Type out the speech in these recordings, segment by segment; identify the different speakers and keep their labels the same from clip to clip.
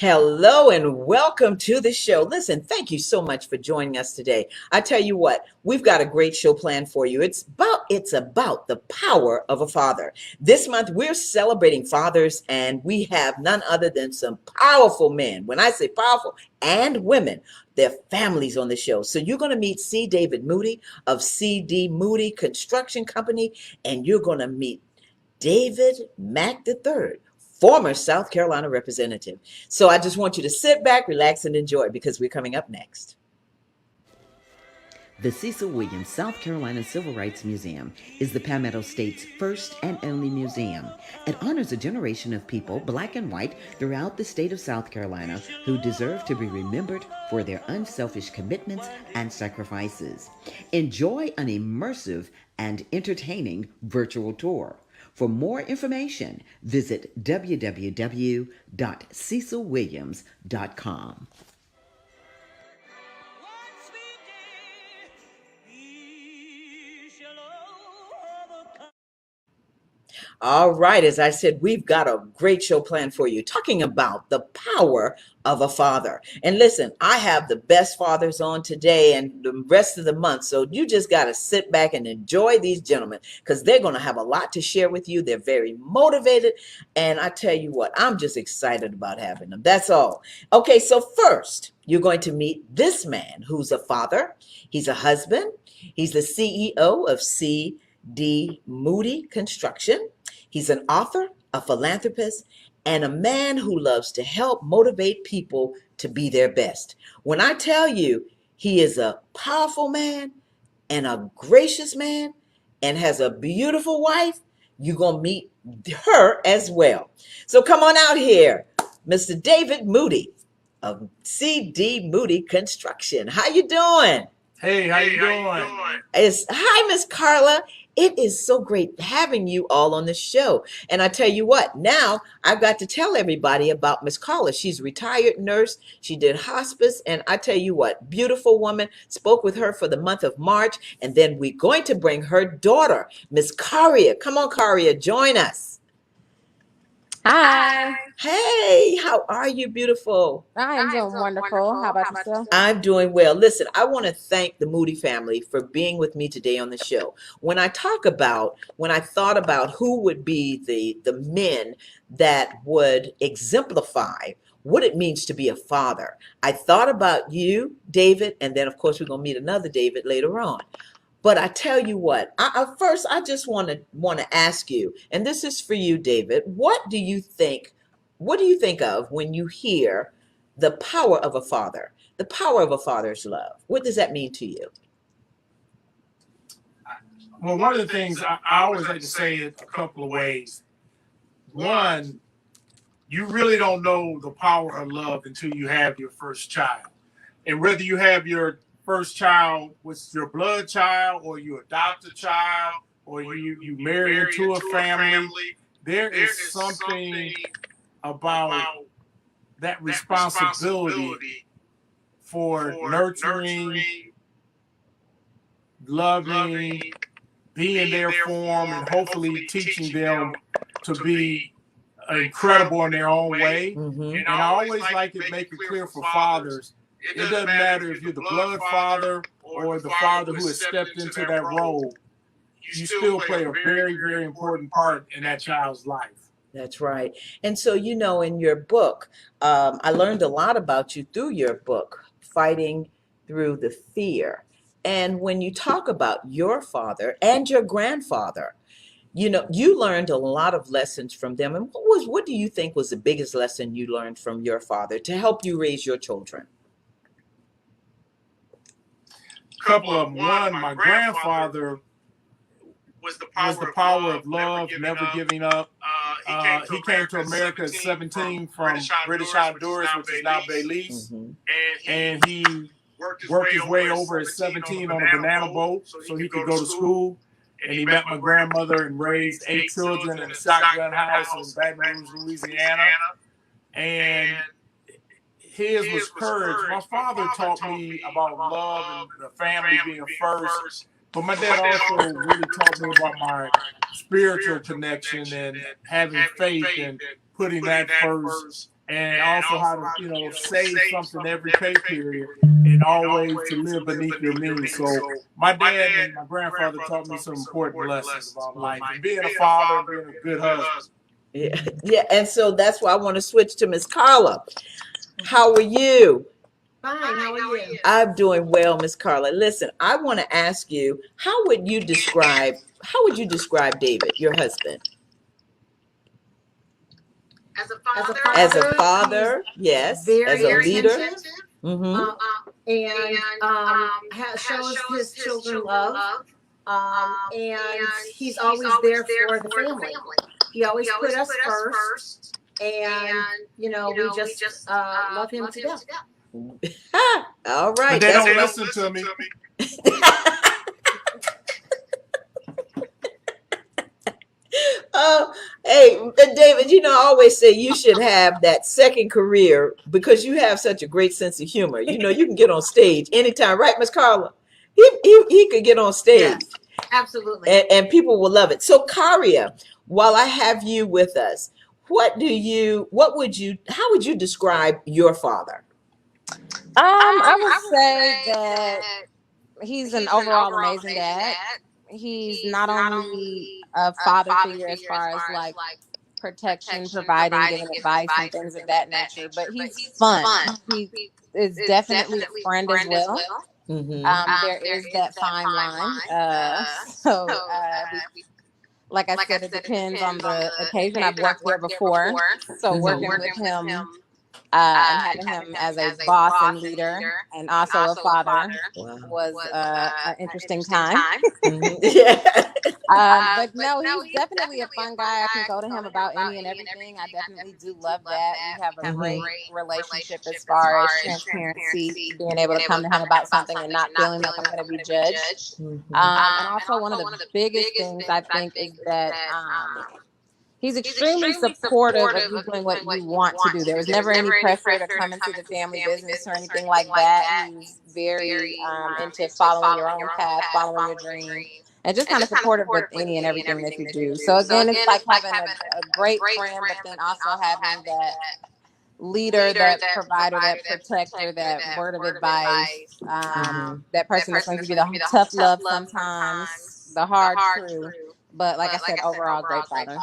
Speaker 1: Hello and welcome to the show. Listen, thank you so much for joining us today. I tell you what, we've got a great show planned for you. It's about the power of a father. This month we're celebrating fathers and we have none other than some powerful men. When I say powerful, and women, their families on the show. So you're going to meet C. David Moody of C.D. Moody Construction Company, and you're going to meet David Mack III, former South Carolina representative. So I just want you to sit back, relax, and enjoy because we're coming up next.
Speaker 2: The Cecil Williams South Carolina Civil Rights Museum is the Palmetto State's first and only museum. It honors a generation of people, black and white, throughout the state of South Carolina who deserve to be remembered for their unselfish commitments and sacrifices. Enjoy an immersive and entertaining virtual tour. For more information, visit www.cecilwilliams.com.
Speaker 1: All right, as I said, we've got a great show planned for you, talking about the power of a father. And listen, I have the best fathers on today and the rest of the month. So you just got to sit back and enjoy these gentlemen because they're going to have a lot to share with you. They're very motivated. And I tell you what, I'm just excited about having them. That's all. Okay, so first, you're going to meet this man who's a father. He's a husband. He's the CEO of C.D. Moody Construction. He's an author, a philanthropist, and a man who loves to help motivate people to be their best. When I tell you he is a powerful man and a gracious man and has a beautiful wife, you're going to meet her as well. So come on out here, Mr. David Moody of C.D. Moody Construction. How you doing?
Speaker 3: Hey, how you doing?
Speaker 1: Hi, Miss Carla. It is so great having you all on the show. And I tell you what, now I've got to tell everybody about Miss Carla. She's a retired nurse. She did hospice. And I tell you what, beautiful woman. Spoke with her for the month of March. And then we're going to bring her daughter, Miss Caria. Come on, Caria, join us.
Speaker 4: Hi,
Speaker 1: Hey, how are you, beautiful?
Speaker 4: I'm doing wonderful. How about yourself?
Speaker 1: I'm doing well. Listen, I want to thank the Moody family for being with me today on the show. When I thought about who would be the men that would exemplify what it means to be a father, I thought about you, David, and then of course we're gonna meet another David later on. But I tell you what, first I just want to ask you, and this is for you, David. What do you think? What do you think of when you hear the power of a father? The power of a father's love. What does that mean to you?
Speaker 3: Well, one of the things I always like to say it a couple of ways. One, you really don't know the power of love until you have your first child. And whether you have your first child with your blood child or you adopt a child or you marry into a family, there is something about that responsibility for nurturing, loving, being there for them, and hopefully teaching them to be incredible in their own way.
Speaker 1: Mm-hmm.
Speaker 3: And I always like to make it clear for fathers, it doesn't matter if you're the blood father or the father who has stepped into that role, you still play a very, very important part in that child's life.
Speaker 1: That's right. And so, in your book, I learned a lot about you through your book, Fighting Through the Fear. And when you talk about your father and your grandfather, you learned a lot of lessons from them. And what do you think was the biggest lesson you learned from your father to help you raise your children?
Speaker 3: Couple of them. One, my grandfather was the power of love, never giving up. He came to America at 17 from British Honduras, which is now Belize.
Speaker 1: Mm-hmm.
Speaker 3: And he worked his way over at 17 on a banana boat so he could go to school. And he met my grandmother and raised 8 children in a shotgun house in Baton Rouge, Louisiana. And his was courage. My father taught me about love and the family being first. But my dad also really taught me about my spiritual connection and having faith and putting that first and also how to, save something every pay period and always to live beneath your means. So my dad and my grandfather taught me some important lessons about life and being a father and being a good husband.
Speaker 1: Yeah, yeah. And so that's why I want to switch to Miss Carla. How are you?
Speaker 5: Fine, how are you?
Speaker 1: I'm doing well, Miss Carla. Listen, I want to ask you, how would you describe David, your husband? As a father, yes, as a
Speaker 5: very
Speaker 1: leader.
Speaker 5: attentive,
Speaker 1: Mm-hmm.
Speaker 5: and shows his children love. And he's always there for the family. He always put us first, and we just love him to death.
Speaker 1: All right.
Speaker 3: But they don't listen to me.
Speaker 1: Hey, David, I always say you should have that second career because you have such a great sense of humor. You can get on stage anytime, right, Miss Carla? He could get on stage.
Speaker 5: Yes, absolutely.
Speaker 1: And people will love it. So, Karia, while I have you with us, how would you describe your father?
Speaker 4: I would say that he's an overall amazing dad. He's not only a father figure as far as like protection, providing, giving advice, and things of that nature, but he's fun. He is definitely a friend as well.
Speaker 1: Mm-hmm.
Speaker 4: There is that fine line. So, like I said, it depends on the occasion. I've worked there before, so working with him and having him as a boss and leader, and also a father, was an interesting time.
Speaker 1: Yeah.
Speaker 4: But no, he's definitely a fun guy. I can go to him about any and everything. I definitely do love that. We have a great relationship as far as transparency, being able to come to him about something and not feeling like I'm going to be judged. And also, one of the biggest things I think is that he's extremely supportive of you doing what you want to do. There was never any pressure to come into the family business or anything like that. He's very into following your own path, following your dream, and just kind of supportive with any and everything that you do. So again, it's like having a great friend, but then also having that leader, that provider, that protector, that word of advice, that person that's going to give you the tough love sometimes, the hard truth. But like I said, overall, great father.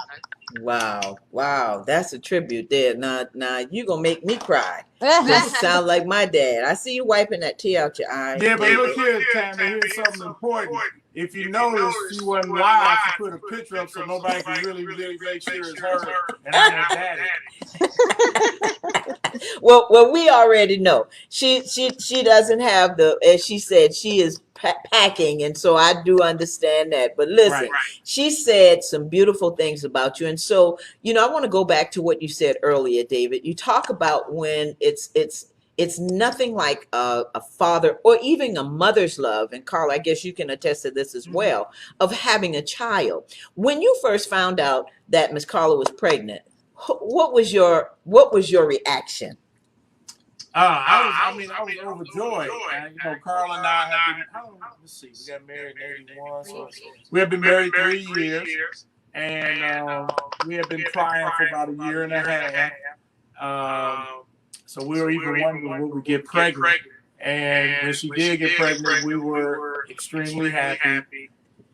Speaker 1: Wow, that's a tribute there. Now you gonna make me cry. You sound like my dad. I see you wiping that tear out your eye.
Speaker 3: Yeah, but look here, Tammy, here's something important. If you notice, she wasn't live. She put a picture up so nobody can really make sure it's her. And I'm her daddy.
Speaker 1: Well, we already know she doesn't have as she said, she is packing, and so I do understand that. But listen, she said some beautiful things about you, and so I want to go back to what you said earlier, David. You talk about when it's nothing like a father or even a mother's love, and Carl, I guess you can attest to this as well, of having a child. When you first found out that Miss Carla was pregnant, what was your reaction?
Speaker 3: I was overjoyed. Carl and I have been, let's see, we got married in 81, so we have been married 3 years, and we have been trying for about a year and a half. So we were even wondering would we get pregnant, and when she did get pregnant, we were extremely happy.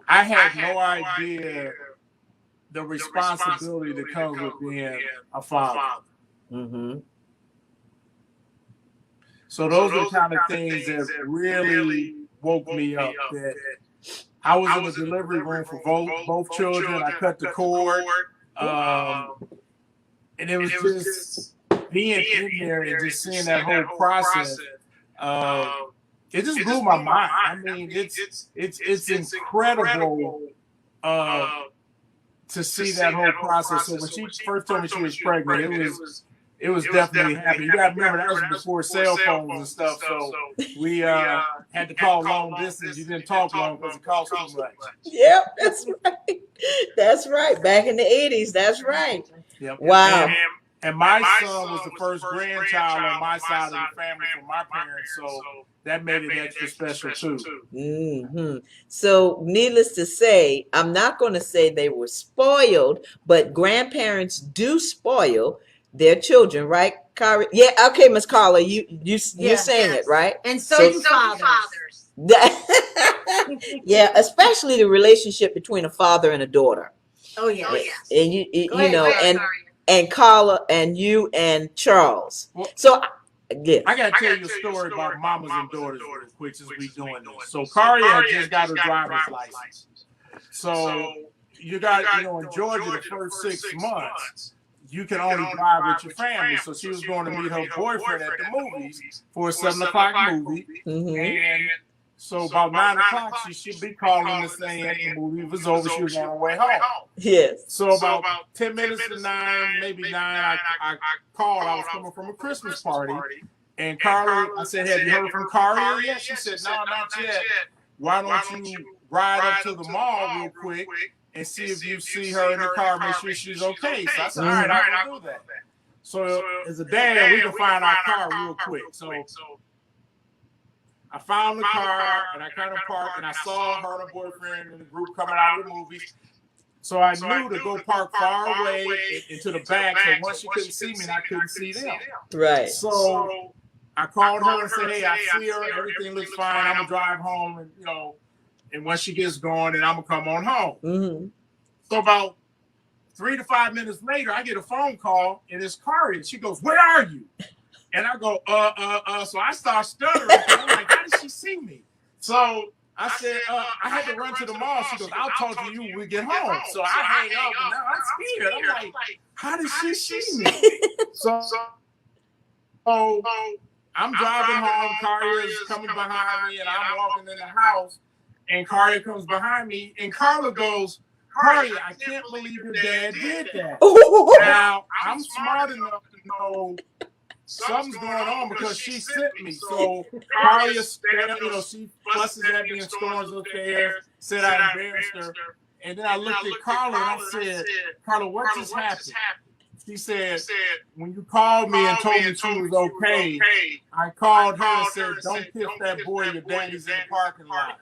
Speaker 3: I had no idea the responsibility that comes with being a father.
Speaker 1: Mm-hmm.
Speaker 3: So those are the kind of things that really woke me up. That I was in the delivery room for both children. I cut the cord, and it was just being in there and just seeing that whole process. It just blew my mind. I mean, it's incredible to see that whole process. So when she first told me she was pregnant, it was definitely happy. You got to remember that was before cell phones and stuff. So we had to call long distance. You didn't talk long because it cost too much.
Speaker 1: Yep, that's right. That's right. Back in the 80s, that's right.
Speaker 3: Yep.
Speaker 1: Wow.
Speaker 3: And my son was the first grandchild on my side of the family from my parents, so that made it extra special too.
Speaker 1: Mm-hmm. So needless to say, I'm not going to say they were spoiled, but grandparents do spoil their children, right, Carly. Yeah, okay, Miss Carla, you saying it right?
Speaker 5: And so do fathers.
Speaker 1: Yeah, especially the relationship between a father and a daughter.
Speaker 5: Oh yes.
Speaker 1: And you
Speaker 5: ahead,
Speaker 1: know, and Carla and you and Charles.
Speaker 3: Well,
Speaker 1: so yeah,
Speaker 3: I gotta tell you a story about mamas and daughters real quick since we doing this. So Kari had just got her driver's license. So you got, in Georgia, the first 6 months, you can only drive with your family. So she was going to meet her boyfriend at the movies for a 7 o'clock movie. And so about 9 o'clock, she should be calling and saying the movie was over. She was on her way home.
Speaker 1: Yes.
Speaker 3: So about 10 minutes to 9, maybe 9, I called. I was coming from a Christmas party. And Carly, I said, have you heard from Carly yet? She said, no, not yet. Why don't you ride up to the mall real quick and see if you see her in the car, make sure she's okay. So I said, all right, I'm going to do that. So as a dad, we can find our car real quick. So I found the car, and I kind of parked, and I saw her and her boyfriend and the group coming out of the movies. So I knew to go park far away into the back, so once she couldn't see me, and I couldn't see them.
Speaker 1: Right.
Speaker 3: So I called her and said, hey, I see her, everything looks fine, I'm going to drive home, and, and once she gets going, then I'm going to come on home.
Speaker 1: Mm-hmm.
Speaker 3: So about 3 to 5 minutes later, I get a phone call, and it's Kari, and she goes, where are you? And I go, so I start stuttering. I'm like, how did she see me? So I said, I had to run to the mall. She goes, I'll talk to you when we get home. So I hang up, and now I'm scared. I'm like, how did she see me? So I'm driving home. Kari is coming behind me, and I'm walking in the house. And Kari comes behind me, and Carla goes, Kari, I can't believe your dad did that. Now, I'm smart enough to know something's going on because she sent me. So Kari is, she fusses at me and storms upstairs, said I embarrassed her. And then I looked at Carla and I said, Carla, what just happened? She said, when you called me and told me she was okay, I called her and said, don't kiss that boy, your daddy's in the parking lot.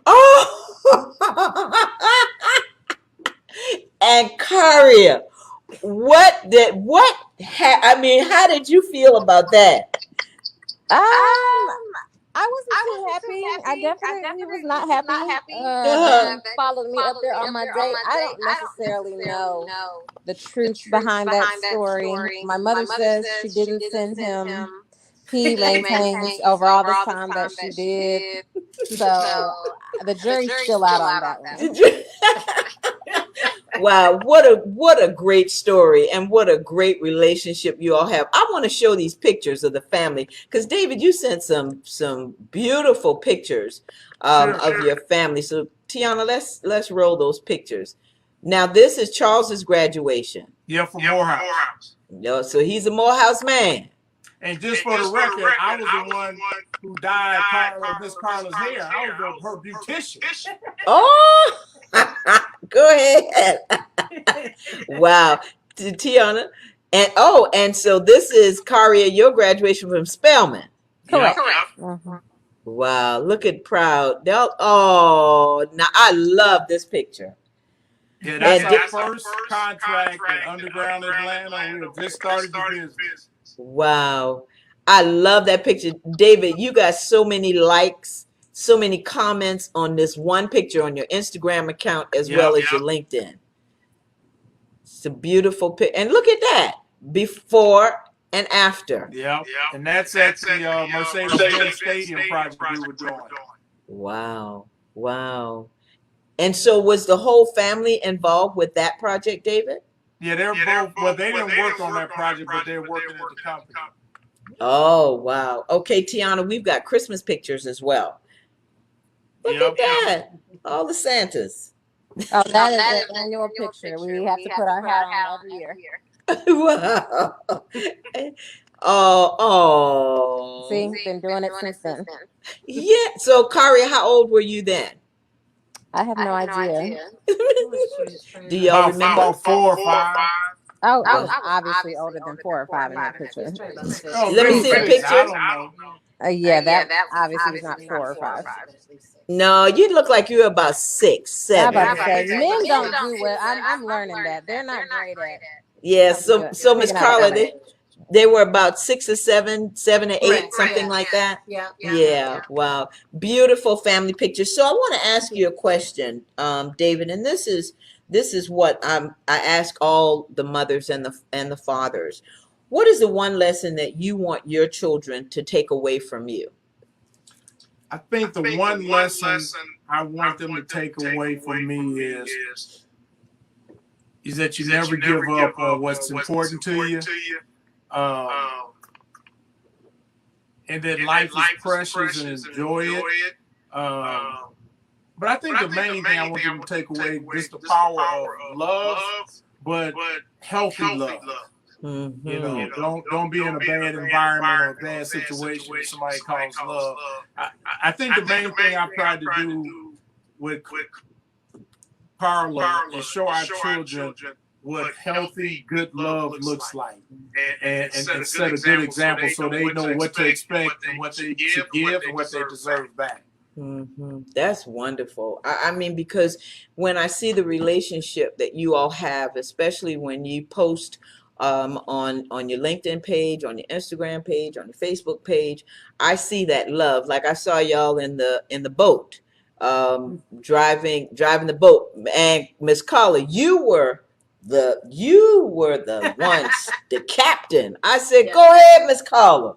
Speaker 1: Oh! And Kari, how did you feel about that?
Speaker 4: I wasn't too happy. I definitely was not happy. Followed me up there on my date. I don't necessarily know the truth behind that story. My mother says she didn't send him. He maintains over all this time that she did. So the jury's still out on that one.
Speaker 1: Wow, what a great story, and what a great relationship you all have. I want to show these pictures of the family because David, you sent some beautiful pictures of your family. So Tiana, let's roll those pictures. Now this is Charles's graduation.
Speaker 3: Yeah, from Morehouse.
Speaker 1: So he's a Morehouse man.
Speaker 3: And just for the record, I was the one who dyed Miss Carla's hair. I was her beautician.
Speaker 1: Oh, go ahead. Wow, Tiana, and so this is Kari, your graduation from Spelman.
Speaker 4: Correct.
Speaker 5: Mm-hmm.
Speaker 1: Wow, look at proud. Oh, now I love this picture.
Speaker 3: Yeah, that's our first contract at Underground Atlanta. We just started the business.
Speaker 1: Wow, I love that picture. David, you got so many likes, so many comments on this one picture on your Instagram account as well as your LinkedIn. It's a beautiful picture. And look at that, before and after.
Speaker 3: Yeah, and that's at the Mercedes-Benz Stadium project we were doing.
Speaker 1: Wow. And so was the whole family involved with that project, David?
Speaker 3: Yeah, they're both. Well, they didn't work on that project, but they're working at the company.
Speaker 1: Oh, wow. Okay, Tiana, we've got Christmas pictures as well. Look at that. All the Santas.
Speaker 4: Oh, that is an annual picture. We have to put our hat on every year.
Speaker 1: Wow. Oh.
Speaker 4: See, been doing it since then.
Speaker 1: Yeah. So, Kari, how old were you then?
Speaker 4: I have no idea.
Speaker 1: Do y'all remember?
Speaker 3: About 4 or 5.
Speaker 4: Oh, I was obviously older than 4 or 5 in that picture.
Speaker 1: Let me see the picture.
Speaker 3: I don't know.
Speaker 4: Yeah, that obviously was not 4 or 5.
Speaker 1: No, you look like you're about 6, 7.
Speaker 4: I'm about to say, men don't do well. I'm learning that. They're not great at.
Speaker 1: Yeah, so Miss Carla, They were about 6 or 7, 7 or 8,
Speaker 5: Correct.
Speaker 1: something like that.
Speaker 5: Yeah.
Speaker 1: Yeah, wow. Beautiful family pictures. So I want to ask you a question, David, and this is what I ask all the mothers and the fathers. What is the one lesson that you want your children to take away from you?
Speaker 3: I think the one lesson I want them to take away from me is that you never give up on what's important to you. And that life is precious and enjoy it. But I think the main thing I want them to take away is the power of love, but healthy love.
Speaker 1: Mm-hmm.
Speaker 3: You know, don't be in a bad environment or a bad situation where somebody calls love. I think the main thing I've tried to do with Carla is show our children what healthy, good love looks like, and set a good example so they know what to expect and what they should give and what they deserve back.
Speaker 1: Mm-hmm. That's wonderful. I mean, because when I see the relationship that you all have, especially when you post on your LinkedIn page, on your Instagram page, on your Facebook page, I see that love. Like I saw y'all in the boat, driving the boat, and Miss Carla, you were the ones, the captain. I said,
Speaker 5: Yeah.
Speaker 1: go ahead, Miss Carla.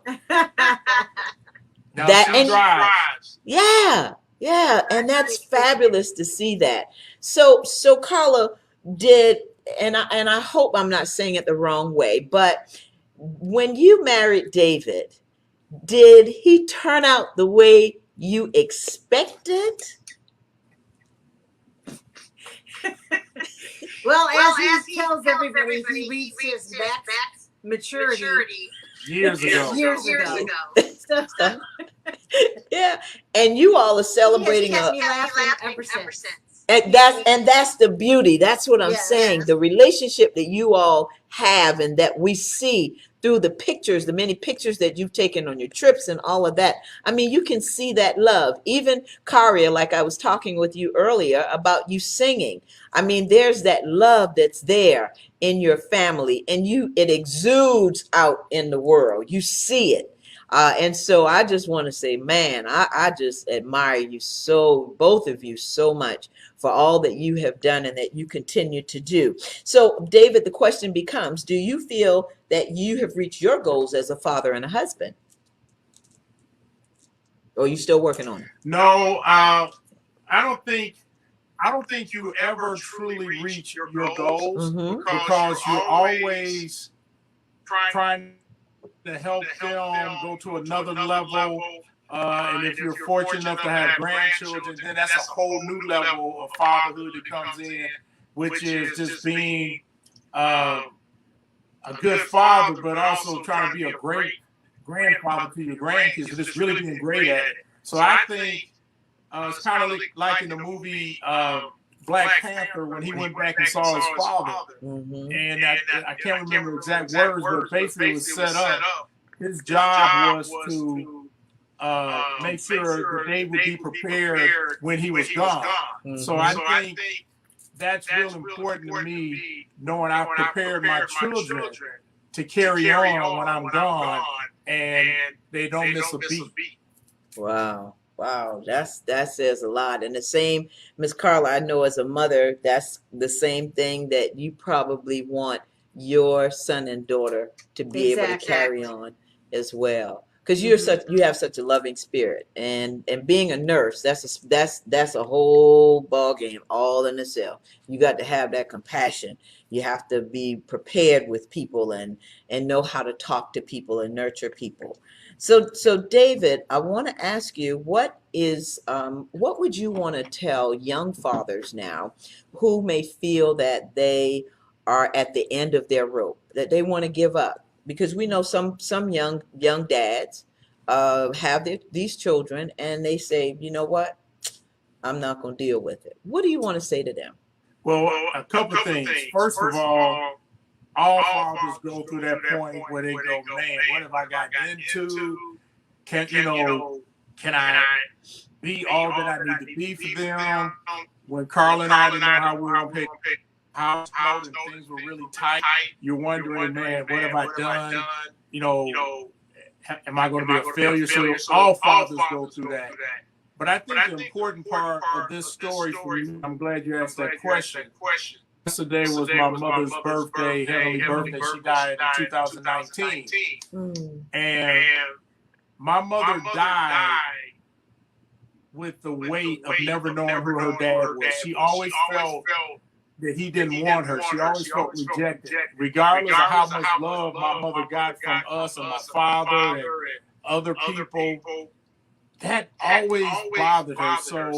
Speaker 3: Now she drives.
Speaker 1: Yeah, and that's fabulous to see that. So Carla, did, and I hope I'm not saying it the wrong way, but when you married David, did he turn out the way you expected?
Speaker 5: Well, as he tells everybody, he reached his max maturity
Speaker 3: Years ago.
Speaker 5: So,
Speaker 1: Yeah, and you all are
Speaker 5: he
Speaker 1: celebrating
Speaker 5: has
Speaker 1: a.
Speaker 5: kept me laughing ever since.
Speaker 1: And that's the beauty. That's what I'm saying. The relationship that you all have and that we see through the pictures, the many pictures that you've taken on your trips and all of that. I mean, you can see that love. Even Karia, like I was talking with you earlier about you singing. I mean, there's that love that's there in your family, and it exudes out in the world. You see it. And so I just want to say, man, I just admire you both of you so much for all that you have done and that you continue to do. So, David, the question becomes, do you feel that you have reached your goals as a father and a husband? Or are you still working on it?
Speaker 3: No, I don't think you ever truly reach your goals because you're always trying to help them go to another level. And if you're fortunate enough to have grandchildren, then that's a whole new level of fatherhood that comes in, which is just being a good father, but also trying to be a great grandfather to your grandkids, and just really being great at it. So I think it's kind of like in the movie Black Panther when he went back and saw his father. And I can't remember the exact words, but basically it was set up. His job was to make sure that they would be prepared when he was gone. So I think that's real important to me, knowing I've prepared my children to carry on when I'm gone and they don't miss a beat.
Speaker 1: Wow. That says a lot. And the same, Miss Carla, I know as a mother, that's the same thing that you probably want your son and daughter to be able to carry on as well. Because you have such a loving spirit, and being a nurse, that's a whole ball game all in itself. You got to have that compassion. You have to be prepared with people and know how to talk to people and nurture people. So David, I want to ask you, what would you want to tell young fathers now who may feel that they are at the end of their rope, that they want to give up? Because we know some young dads have these children and they say, you know what, I'm not going to deal with it. What do you want to say to them?
Speaker 3: Well, a couple of things. First of all fathers go through that point where they go, man, what have I gotten into? Can I be all that I need to be for them? When Carl and I didn't know how we were going to pay house note and things were really tight, you're wondering, man, what have I done? am I going to be a failure? So all fathers go through that. But I think the important part of this story for me, I'm glad you asked that question. Yesterday was my mother's birthday, heavenly birthday. She died in 2019. And my mother died with the weight of never knowing who her dad was. She always felt that he didn't want her. She always felt rejected, regardless of how much love my mother got from us and my father and other people. That always bothered her. So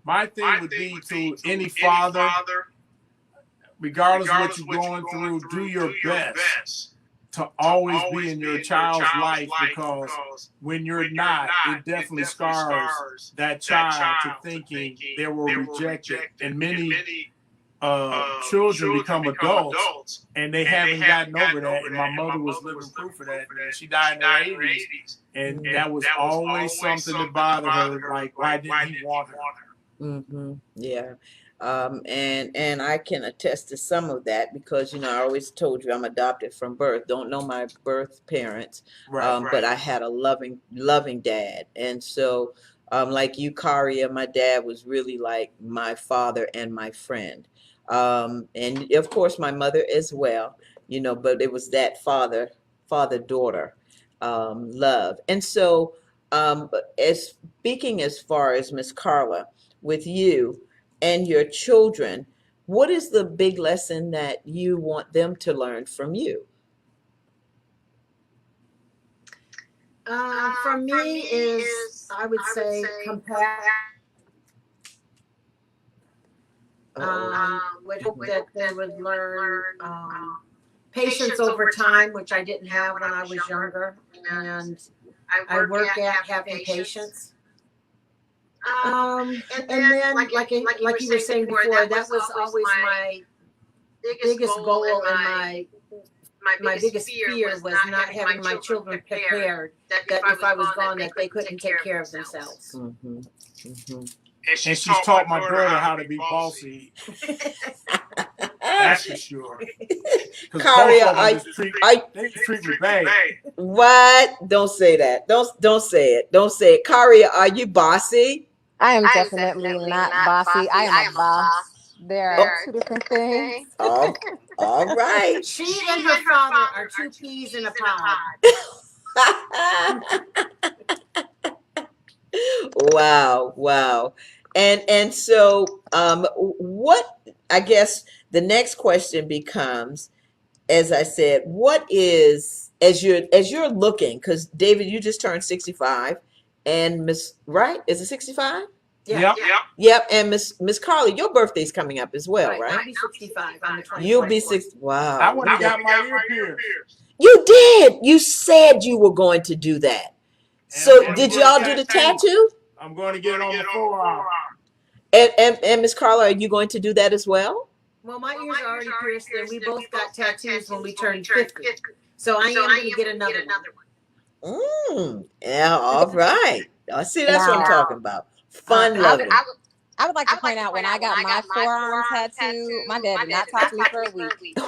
Speaker 3: my thing would be to any father, regardless of what you're going through, do your best to always be in your child's life, because when you're not, it definitely scars that child to thinking they were rejected. And many children become adults and they haven't gotten over that. And my mother was living proof of that. And she died in her 80s, and that was always something that bothered her. Like, why didn't he want her?
Speaker 1: Yeah. And I can attest to some of that, because I always told you I'm adopted from birth. Don't know my birth parents, but I had a loving dad. And so like you, Karia, my dad was really like my father and my friend. And of course my mother as well, but it was that father daughter love. And so as speaking as far as Miss Carla, with you and your children, what is the big lesson that you want them to learn from you?
Speaker 5: For me is, I would say, compassion. Would hope that they would learn patience over time, which I didn't have when I was younger, and I work at having patience. And then, like you were saying before, that was always my biggest goal and my biggest fear was not having my children prepared, that if I was gone, that they couldn't take care of themselves.
Speaker 3: And she's taught my daughter how to be bossy. That's for sure.
Speaker 1: Karia,
Speaker 3: they treat me bad.
Speaker 1: What? Don't say that. Don't say it. Don't say it. Karia, are you bossy?
Speaker 4: I am definitely not bossy. I am a boss. There are two different things.
Speaker 1: All right.
Speaker 5: She and her father are two peas in a pod.
Speaker 1: Wow. And so what, I guess the next question becomes, as I said, what is, as you're looking, because David, you just turned 65, and Miss, right? Is it 65? Yep. And Miss Carly, your birthday's coming up as well, right?
Speaker 5: I'll be 65 on the 24th.
Speaker 1: You'll be 60. Wow.
Speaker 3: I would have got my ear pierced.
Speaker 1: You did. You said you were going to do that. So did y'all do the tattoo?
Speaker 3: I'm going to get it on the forearm.
Speaker 1: And Miss Carla, are you going to do that as well?
Speaker 5: Well, my ears are already pierced, and we both got tattoos when we turned 50. So I am going to get another one.
Speaker 1: Yeah, all right. See, that's what I'm talking about. Fun loving.
Speaker 4: I would like to point out, when I got my forearm tattoo, my dad did not talk to me for a week.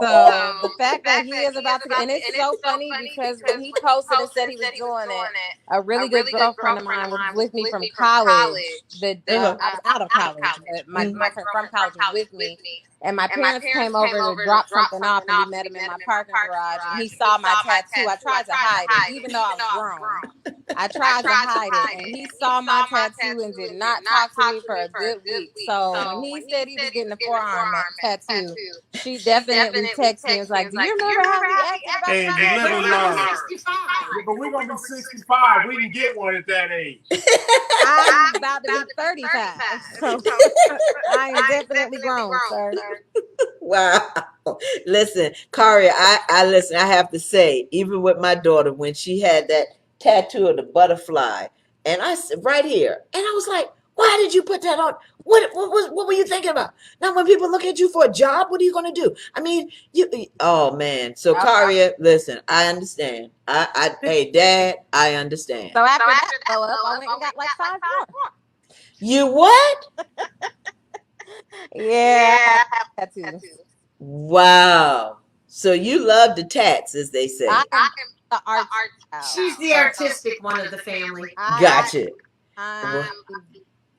Speaker 4: So the fact that he is about to, and it's so funny because when he posted and said he was doing it, a really good girlfriend of mine was with me from college. I was out of college, but my friend from college was with me. And my parents came over to drop something off, and we met him in my parking garage. And he saw my tattoo. I tried to hide it, even though I was grown. I tried to hide it, and he saw my tattoo and did not talk to me for a good week. So when he said he was getting a forearm tattoo, she definitely texted me and was like, "Do you remember how he acted about
Speaker 3: my tattoo?" 65. But we're gonna be 65. We can get one at that age.
Speaker 4: I'm about to be 35, so I am definitely grown, sir.
Speaker 1: Wow. Listen, Karia, I listen, I have to say, even with my daughter, when she had that tattoo of the butterfly, and I said, right here, and I was like, why did you put that on? What were you thinking about? Now, when people look at you for a job, what are you going to do? I mean, oh man. So Karia, listen, I understand. Hey, Dad, I understand.
Speaker 4: So after that, I went and got like 5 more.
Speaker 1: You what?
Speaker 4: Yeah, tattoos.
Speaker 1: Wow. So you love the tats, as they say.
Speaker 4: I am the art child.
Speaker 5: She's the artistic one of the family.
Speaker 1: Gotcha.
Speaker 4: I'm
Speaker 1: Well,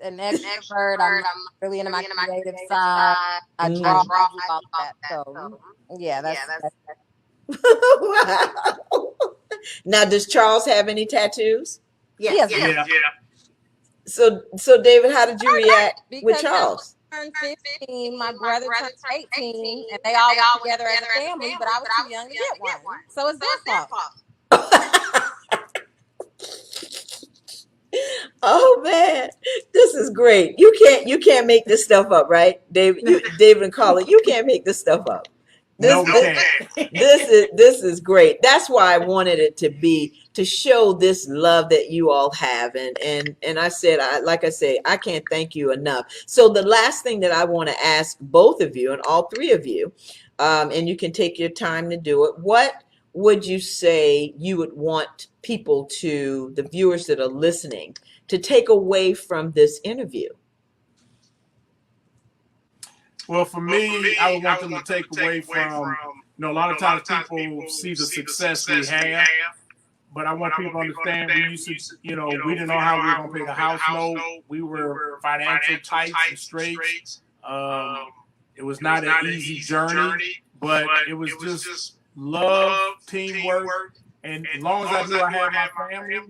Speaker 4: an extrovert. I'm really into my creative side. I draw, I do all of that. So yeah, that's
Speaker 1: wow. Now, does Charles have any tattoos?
Speaker 4: he has
Speaker 5: Yes.
Speaker 3: Yeah.
Speaker 1: So David, how did you react with
Speaker 4: because
Speaker 1: Charles?
Speaker 4: turned 15, my brother turned 18, and they all went together as a family, but I was too young to get one. So it's their fault.
Speaker 1: Oh man, this is great. You can't make this stuff up, right, David? David and Carla, you can't make this stuff up.
Speaker 3: No, we
Speaker 1: This
Speaker 3: can't.
Speaker 1: this is great. That's why I wanted it to show this love that you all have, and I said, like I say, I can't thank you enough. So the last thing that I want to ask both of you and all three of you, and you can take your time to do it. What would you say you would want people to, the viewers that are listening, to take away from this interview?
Speaker 3: Well, for me, I would want them to take away from, a lot of times people see the success we have, but I want people to understand we used to, we didn't know how we were going to pay the house note. We were financial tights and straights. It was not an easy journey, but it was just love, teamwork, and as long as I knew I had my family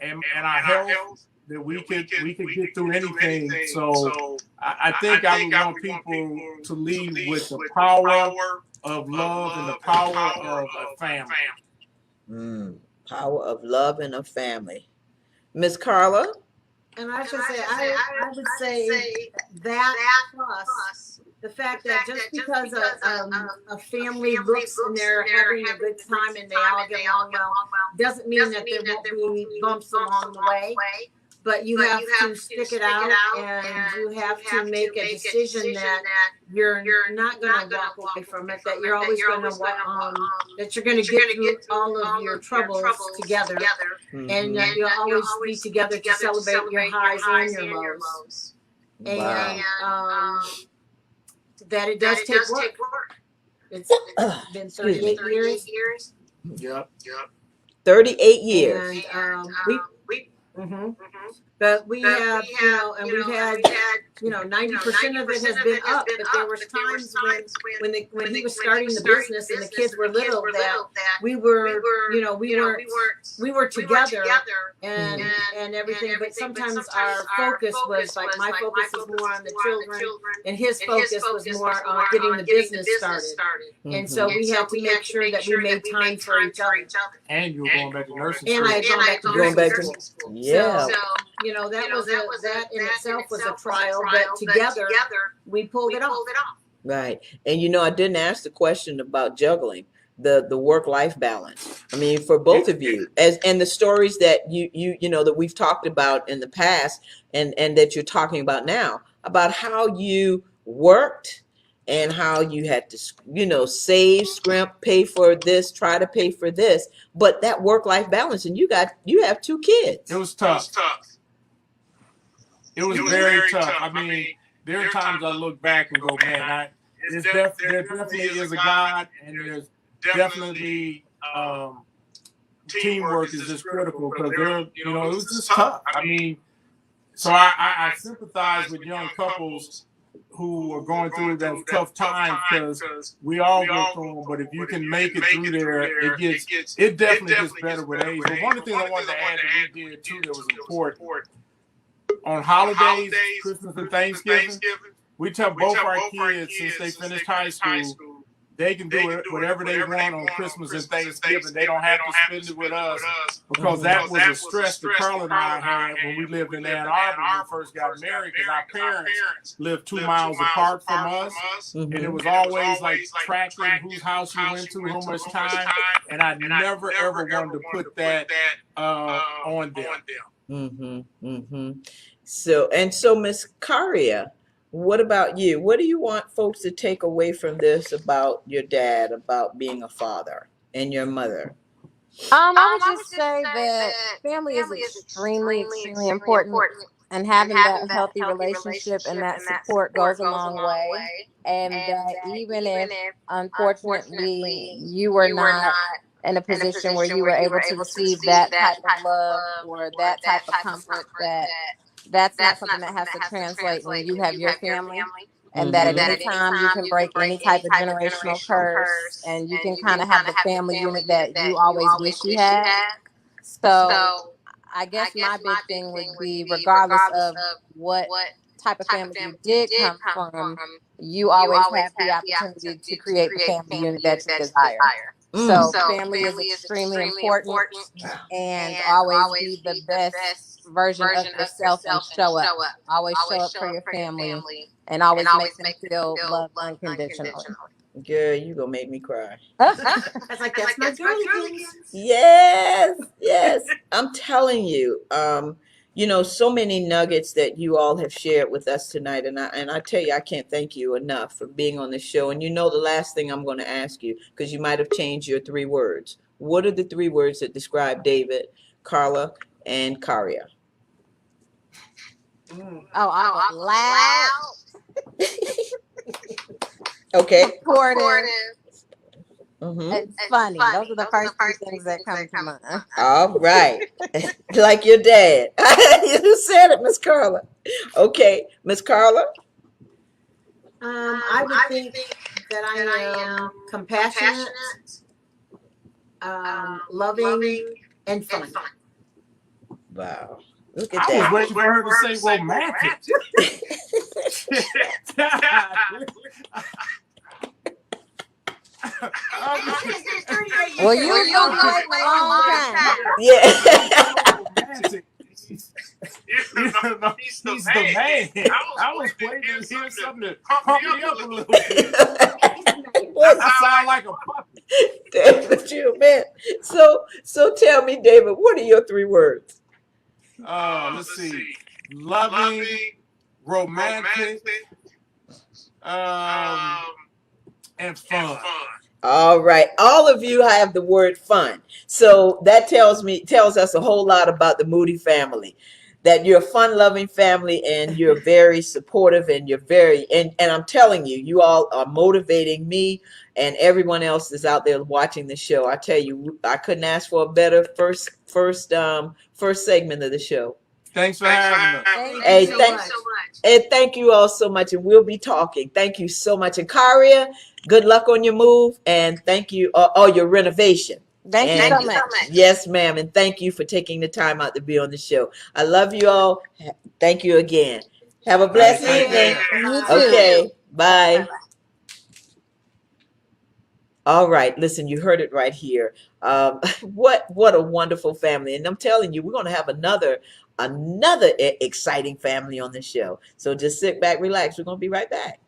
Speaker 3: and our health, that we could get through anything. So I think I would want people to leave with the power of love and the power of a family.
Speaker 1: Power of love in a family. Miss Carla?
Speaker 5: And I should say, I would say that plus the fact that just because a family looks and they're having a good time and they all get along well, doesn't mean that there won't be bumps along the way. But you have to stick it out, and you have to make a decision that you're not going to walk away from it. That you're always going to that you're going to get through all of your troubles together, and that you'll always be together to celebrate your highs and your lows. And that it does take work. It's been 38 years.
Speaker 3: Yep.
Speaker 1: 38 years.
Speaker 5: And but we have, and we've had, 90% of it has been up. But there was times when he was starting the business and the kids were little that we were, we were together and everything. But sometimes our focus was like, my focus was more on the children, and his focus was more on getting the business started. And so we had to make sure that we made time for each other.
Speaker 3: And you were going back to nursing school.
Speaker 5: And I had
Speaker 1: Going back to
Speaker 5: school.
Speaker 1: yeah.
Speaker 5: So, that in itself was a trial, but together we pulled it off.
Speaker 1: Right. And I didn't ask the question about juggling the work-life balance. I mean, for both of you, and the stories that you know that we've talked about in the past and that you're talking about now, about how you worked and how you had to, save, scrimp, pay for this, try to pay for this, but that work-life balance, and you have 2 kids.
Speaker 3: It was tough. It was very tough. I mean, there are times I look back and go, man, there definitely is a God, and there's definitely teamwork is just critical, because it was just tough. I mean, so I sympathize with young couples who are going through those tough times, because we all go through them. But if you can make it through there, it definitely gets better with age. But one of the things I wanted to add that we did too that was important, on holidays, Christmas and Thanksgiving, we tell both our kids, since they finished high school, they can do whatever they want on Christmas and Thanksgiving. They don't have to spend it with us, because that was a stress that Carl and I had when we lived in Ann Arbor when we first got married, because our parents lived 2 miles apart from us. And it was always like tracking whose house you went to, how much time. And I never, ever wanted to put that on them.
Speaker 1: So Miss Caria, what about you? What do you want folks to take away from this about your dad, about being a father, and your mother?
Speaker 4: I would just say that family is extremely, extremely important. And having that healthy relationship and that support goes a long way. And that even if, unfortunately, you were not in a position where you were able to receive that type of love or that type of comfort, that's not something that has to translate when you have your family. And that at any time you can break any type of generational curse, and you can kind of have the family unit that you always wish you had. So I guess my big thing would be, regardless of what type of family you did come from, you always have the opportunity to create the family unit that you desire. So family is extremely important, and always be the best version of yourself and show up. Always show up for your family and always make them feel loved unconditionally.
Speaker 1: Girl, you gonna make me cry.
Speaker 5: I was like, that's my girly.
Speaker 1: Yes, yes. I'm telling you, so many nuggets that you all have shared with us tonight, and I tell you, I can't thank you enough for being on the show. And the last thing I'm going to ask you, because you might have changed your 3 words. What are the 3 words that describe David, Carla, and Karia?
Speaker 4: Loud.
Speaker 1: Okay.
Speaker 4: Supportive.
Speaker 1: Mm-hmm.
Speaker 4: It's funny. Those are the first 3 things that come to mind.
Speaker 1: All right. Like your dad. You said it, Miss Carla. Okay, Miss Carla.
Speaker 5: I would think that I am compassionate, loving, and fun.
Speaker 1: Wow. Look at
Speaker 3: I
Speaker 1: that.
Speaker 3: was waiting for her to say romantic.
Speaker 4: Well, you've been waiting a long time.
Speaker 1: Yeah.
Speaker 3: Romantic. He's the man. I was waiting to hear something to pump me up a little bit. I sound like a puppy.
Speaker 1: David, you man. So tell me, David, what are your 3 words?
Speaker 3: Let's see. Loving, romantic, and fun.
Speaker 1: All right. All of you have the word fun. So that tells us a whole lot about the Moody family. That you're a fun-loving family, and you're very supportive, and you're and I'm telling you, you all are motivating me and everyone else that's out there watching the show. I tell you, I couldn't ask for a better first segment of the show.
Speaker 3: Thanks for having us.
Speaker 1: Thank you so much. And thank you all so much, and we'll be talking. Thank you so much. And Karia, good luck on your move, and thank you your renovation.
Speaker 4: Thank you so much.
Speaker 1: Yes, ma'am. And thank you for taking the time out to be on the show. I love you all. Thank you again. Have a blessed evening.
Speaker 4: You too.
Speaker 1: Okay. Bye. All right. Listen, you heard it right here. What a wonderful family. And I'm telling you, we're going to have another exciting family on the show. So just sit back, relax. We're going to be right back.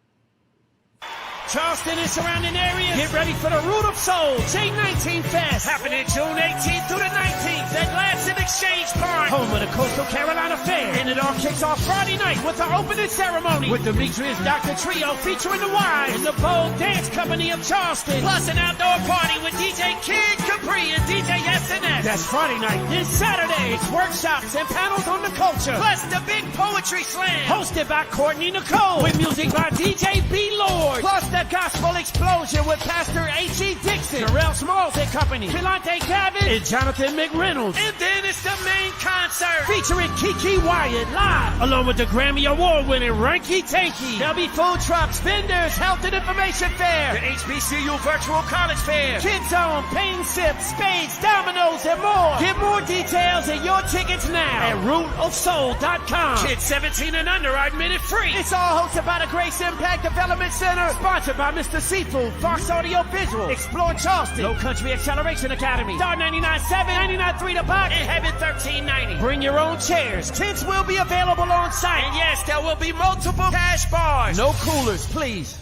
Speaker 6: Charleston and surrounding areas, get ready for the Root of Soul J19 Fest, happening June 18th through the 19th at Ladson Exchange Park, home of the Coastal Carolina Fair. And it all kicks off Friday night with the opening ceremony with Demetrius Dr. Trio featuring the Wise and the Bold Dance Company of Charleston, plus an outdoor party with DJ Kid Capri and DJ SNS. That's Friday night. Then Saturday, it's workshops and panels on the culture, plus the big poetry slam hosted by Courtney Nicole with music by DJ B. Lord, plus the Gospel Explosion with Pastor H.E. Dixon, Terrell Smalls and Company, Philante Gavin, and Jonathan McReynolds. And then it's the main concert featuring Kiki Wyatt live, along with the Grammy Award winning Ranky Tanky. There'll be food trucks, vendors, health and information fair, the HBCU Virtual College Fair, Kids Zone, Pain Sips, Spades, Dominoes, and more. Get more details and your tickets now at rootofsoul.com. Kids 17 and under are admitted free. It's all hosted by the Grace Impact Development Center, sponsored by Mr. Seafood, Fox Audio Visual, Explore Charleston, Low Country Acceleration Academy, Star 99.7, 99.3 The Box, and Heaven 1390. Bring your own chairs. Tents will be available on site. And yes, there will be multiple cash bars. No coolers, please.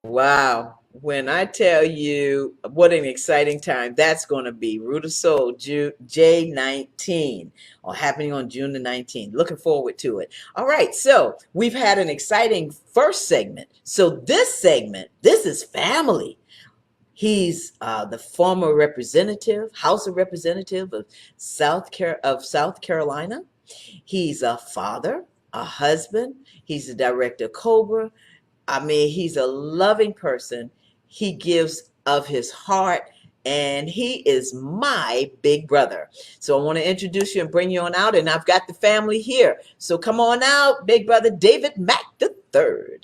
Speaker 1: Wow. When I tell you what an exciting time that's going to be, Root of Soul J19, happening on June the 19th. Looking forward to it. All right, so we've had an exciting first segment. So this segment, this is family. He's the former representative, House of Representative of South Carolina. He's a father, a husband. He's the director of Cobra. I mean, he's a loving person. He gives of his heart, and he is my big brother. So I want to introduce you and bring you on out, and I've got the family here. So come on out, big brother David Mack III.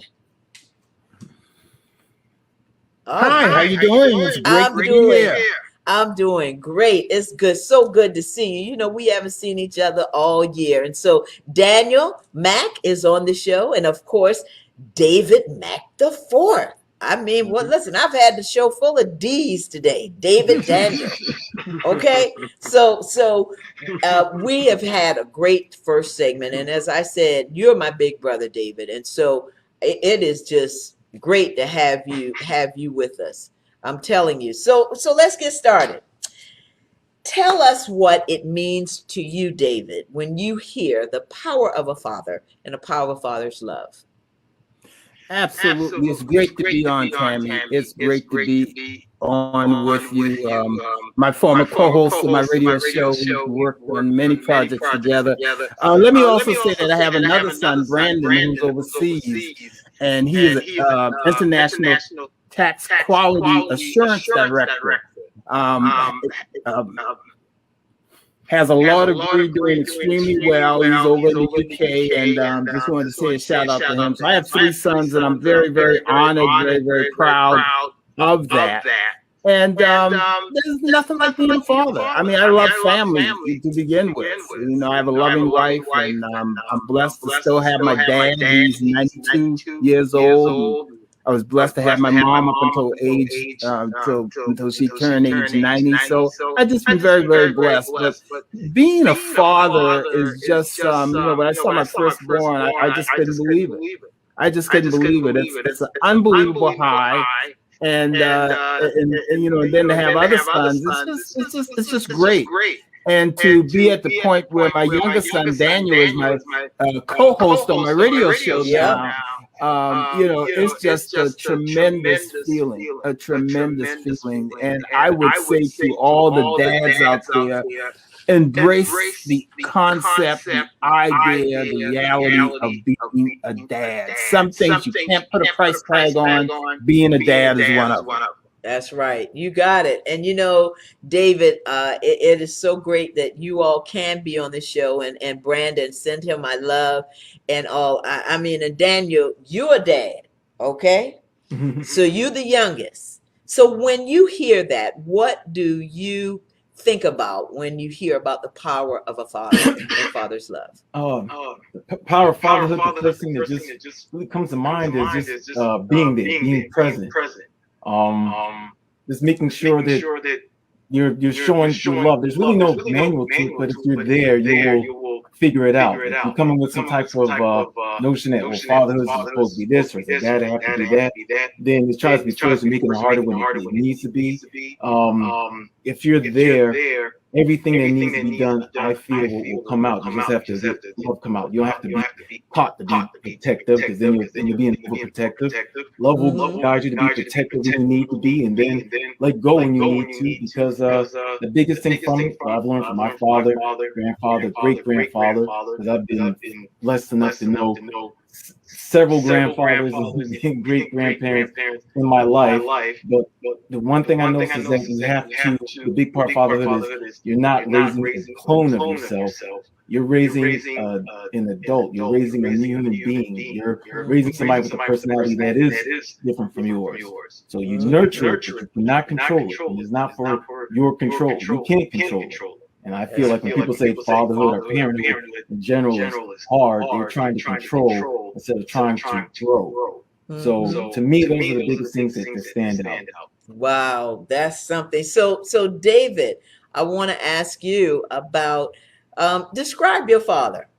Speaker 7: Hi, how you doing? It's great to be here.
Speaker 1: I'm doing great. It's good. So good to see you. You know, we haven't seen each other all year. And so Daniel Mack is on the show. And of course, David Mack IV. I mean, well, listen, I've had the show full of D's today. David Daniel. Okay. So we have had a great first segment. And as I said, you're my big brother, David. And so it is just great to have you with us. I'm telling you. So let's get started. Tell us what it means to you, David, when you hear the power of a father and the power of a father's love.
Speaker 7: Absolutely. It's great to be on, Tammy. It's great to be on with you. My former co-host of my radio show, we've worked on many projects together. Let me also say that I have another son, Brandon, who's overseas, and he is an international tax quality assurance director. Has a law degree, doing extremely well. He's over in the UK, and just wanted to say a shout out to him. So I have 3 sons, and I'm very, very honored, very, very proud of that. And there's nothing like being a father. I mean, I love family to begin with. You know, I have a loving wife, and I'm blessed to still have my dad. He's 92 years old. I was blessed to have my mom up until until she turned age 90. So I just been very, very blessed. But being a father is just, you know, when I saw my firstborn, I just couldn't believe it. I just couldn't believe it. It's an unbelievable high. And you know, and then to have other sons, it's just great. And to be at the point where my youngest son Daniel is my co-host on my radio show now. You know, it's just a tremendous feeling, And I would say to all the dads out there, embrace the concept, the idea, the reality of being a dad. Some things you can't put a price tag on. Being a dad is one of them.
Speaker 1: That's right. You got it. And you know, David, it is so great that you all can be on the show, and Brandon, send him my love and all. I mean, and Daniel, you're a dad, okay? So you're the youngest. So when you hear that, what do you think about when you hear about the power of a father and father's love?
Speaker 8: The power of fatherhood, the first thing that just really comes to mind is just being there, being present. Just making sure that you're showing love. There's really no manual to it, but if you're there, you will figure it out. If you're coming with some type of notion that, well, fatherhood is supposed to be this, or the dad have to do that, then it tries to be forced and making it harder when it needs to be. If you're there, everything that needs to be done, I feel, will come out. You just have to let love come out. You don't have to be taught to be protective, because then you're being overprotective. Love will guide you to be protective when you need to be, and then let go when you need to, because the biggest thing from it, I've learned from my father, grandfather, great-grandfather, because I've been blessed enough to know several grandfathers and great-grandparents in my life. But the one thing I noticed is that you have to, the big part of fatherhood is you're not raising a clone of yourself. You're raising an adult. You're raising a new human being. You're raising somebody with a personality that is different from yours. So you nurture it, but you cannot control it. And it's not for your control. You can't control it. And I feel like when people say fatherhood or parenthood in general is hard, they're trying to control instead of trying to grow. So to me, those are the biggest things that stand out.
Speaker 1: Wow, that's something. So David, I want to ask you about describe your father.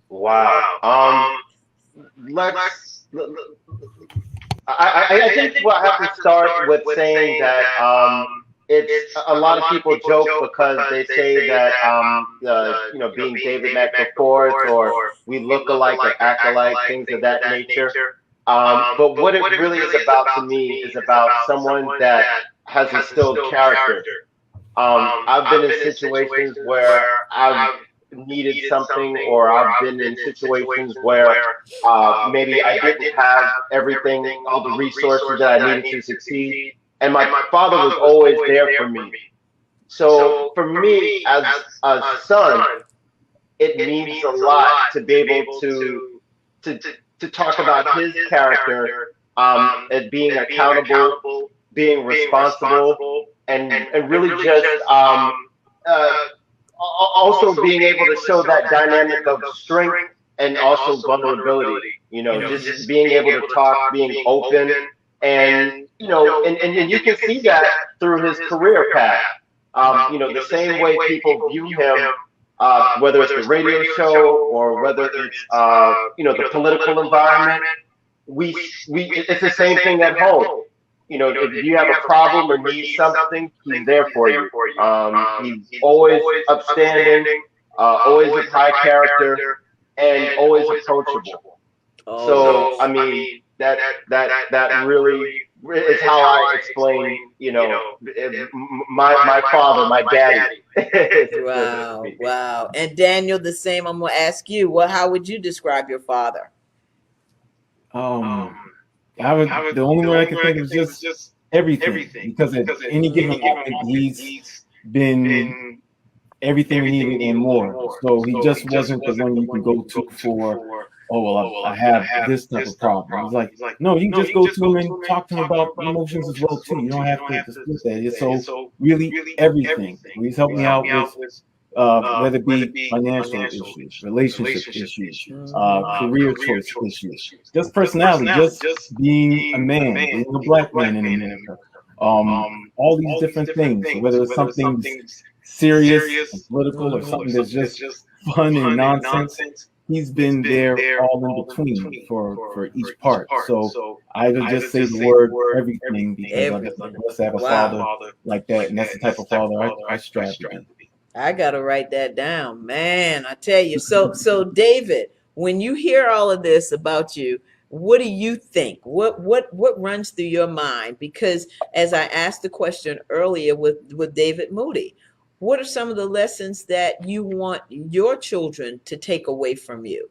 Speaker 9: Wow. I think we'll have to start with saying that it's a lot of people joke because they say that you know, being David Mack IV, or we look alike or act alike, things of that nature. But what it really is about to me is about someone that has instilled character. I've been in situations where I've needed something, or I've been in situations where maybe I didn't have everything, all the resources that I needed to succeed. And my father was always there for me. So for me, as a son, it means a lot to be able to talk about his character, and being accountable, being responsible, and really just also being able to show that dynamic of strength and also vulnerability. You know, just being able to talk, being open, and you know, and you can see that through his career path. You know, the same way people view him, whether it's the radio show or whether it's you know, the political environment, it's the same thing at home. You know, if you have a problem or need something, he's there for you. He's always upstanding, always with high character, and always approachable. So I mean, that really is how I explain, you know, my father, my daddy.
Speaker 1: Wow, wow. And Daniel, the same. I'm gonna ask you. Well, how would you describe your father?
Speaker 8: The only word I can think of is just everything. Because at any given moment, he's been everything we needed and more. So he just wasn't the one you can go to for, oh, well, I have this type of problem. It's like, no, you can just go to him and talk to him about emotions as well, too. You don't have to split that. It's so really everything. He's helped me out with whether it be financial issues, relationship issues, career choice issues, just personality, just being a man, being a black man in America. All these different things, whether it's something serious, and political, or something that's just fun and nonsense. He's been there all in between for each part. So I would just say the word everything, because I'm blessed to have a father like that, and that's the type of father I strive to be.
Speaker 1: I gotta write that down, man. I tell you. So David, when you hear all of this about you, what do you think? What runs through your mind? Because as I asked the question earlier with David Moody, what are some of the lessons that you want your children to take away from you?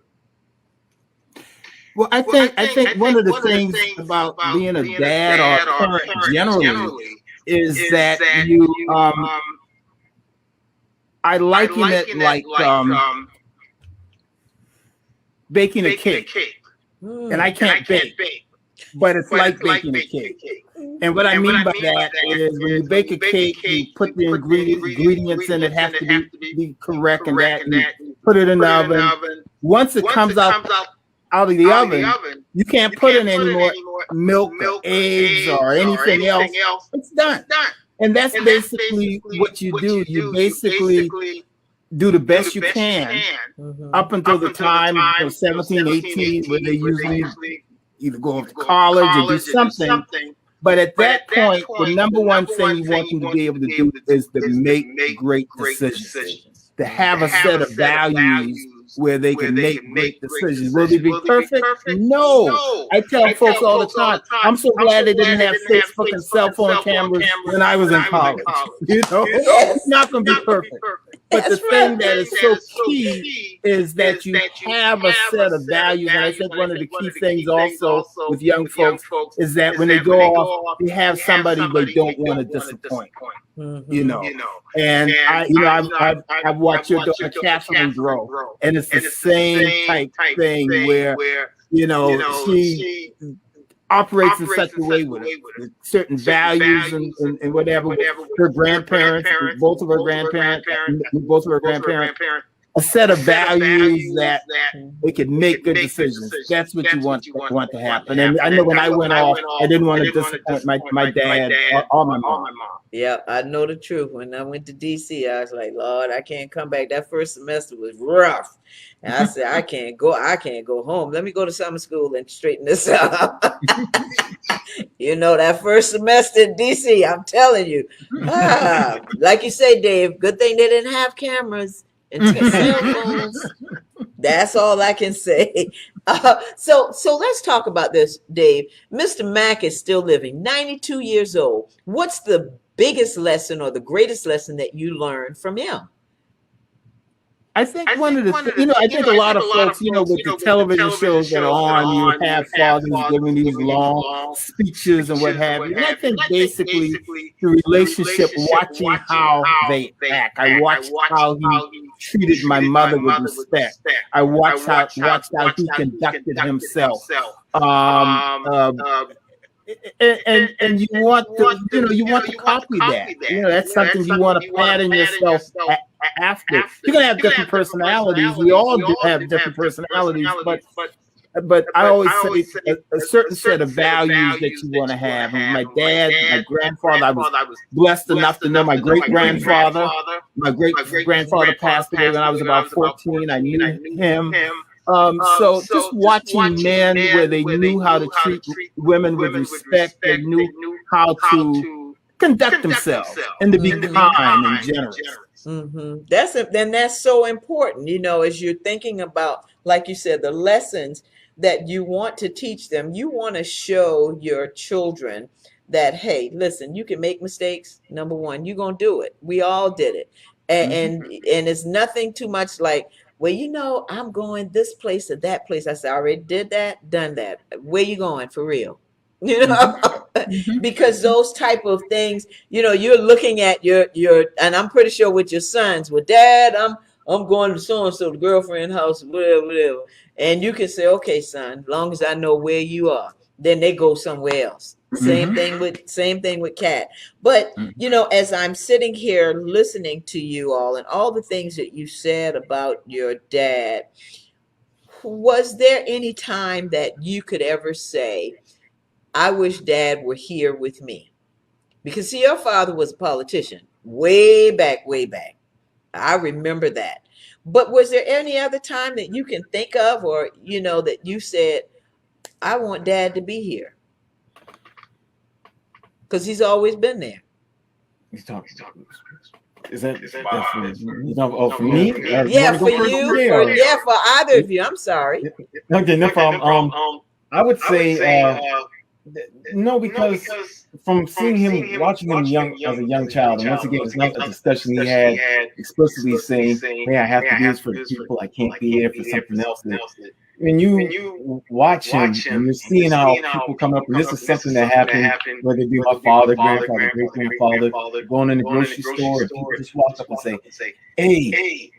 Speaker 7: Well, I think one of the things about being a dad or a parent generally is that you I liken it like baking a cake. And I can't bake, but it's like baking a cake. And what I mean by that is when you bake a cake, you put the ingredients in it have to be correct, and that you put it in the oven. Once it comes out of the oven, you can't put in any more milk or eggs or anything else. It's done. And that's basically what you do. You basically do the best you can up until the time of 17, 18, where they usually either go off to college or do something. But at that point, the number one thing you want them to be able to do is to make great decisions, to have a set of values where they can make great decisions. Will they be perfect? No. I tell folks all the time, I'm so glad they didn't have Facebook and cell phone cameras when I was in college. You know, it's not going to be perfect. But the thing that is so key is that you have a set of values. And I think one of the key things also with young folks is that when they go off, they have somebody they don't want to disappoint. You know, and I've watched your daughter Catherine grow, and it's the same type thing where, you know, she operates in such a way with certain values and whatever. Her grandparents, both of her grandparents, a set of values that they can make good decisions. That's what you want to happen. And I know when I went off, I didn't want to disappoint my dad or my mom.
Speaker 1: Yeah, I know the truth. When I went to DC, I was like, Lord, I can't come back. That first semester was rough. And I said, I can't go home. Let me go to summer school and straighten this out. You know, that first semester in DC, I'm telling you. Like you say, Dave, good thing they didn't have cameras and cell phones. That's all I can say. So let's talk about this, Dave. Mr. Mack is still living, 92 years old. What's the biggest lesson or the greatest lesson that you learned from him?
Speaker 7: I think one of the, I think a lot of folks, with the television shows that are on, you have fathers giving these long speeches and what have you. And I think basically the relationship, watching how they act. I watched how he treated my mother with respect. I watched how he conducted himself. And you want to, you want to copy that. That's something you want to pattern yourself after. You're gonna have different personalities. We all do have different personalities, but I always say a certain set of values that you want to have. And my dad, my grandfather, I was blessed enough to know my great grandfather. My great grandfather passed away when I was about 14. I knew him. So just watching men where they knew how to treat women with respect, they knew how to conduct themselves and to be kind and generous.
Speaker 1: Mm-hmm. That's so important, as you're thinking about, like you said, the lessons that you want to teach them. You want to show your children that, hey, listen, you can make mistakes. Number one, you're gonna do it. We all did it, and it's nothing too much like, well, I'm going this place or that place. I said, I already did that, done that. Where you going for real? Because those type of things, you're looking at your, and I'm pretty sure with your sons, with dad, I'm going to so-and-so, the girlfriend house, whatever. And you can say, okay, son, as long as I know where you are, then they go somewhere else. Same thing with Kat. But, as I'm sitting here listening to you all and all the things that you said about your dad, was there any time that you could ever say, I wish dad were here with me? Because see, your father was a politician way back. I remember that. But was there any other time that you can think of, or, that you said, I want dad to be here? Because he's always been there.
Speaker 8: He's talking. Is that for me?
Speaker 1: Yeah, for you. For either of you. I'm sorry.
Speaker 8: Okay, no problem. I would say no, because from seeing him, watching him as a young child, and once again, it's not a discussion he had explicitly saying, "Hey, I have to do this for the people. I can't be there for something else." When you watch him and you're seeing how people come up, and this is something that happened, whether it be my father, grandfather, great grandfather, going in the grocery store, and people just walk up and say, hey,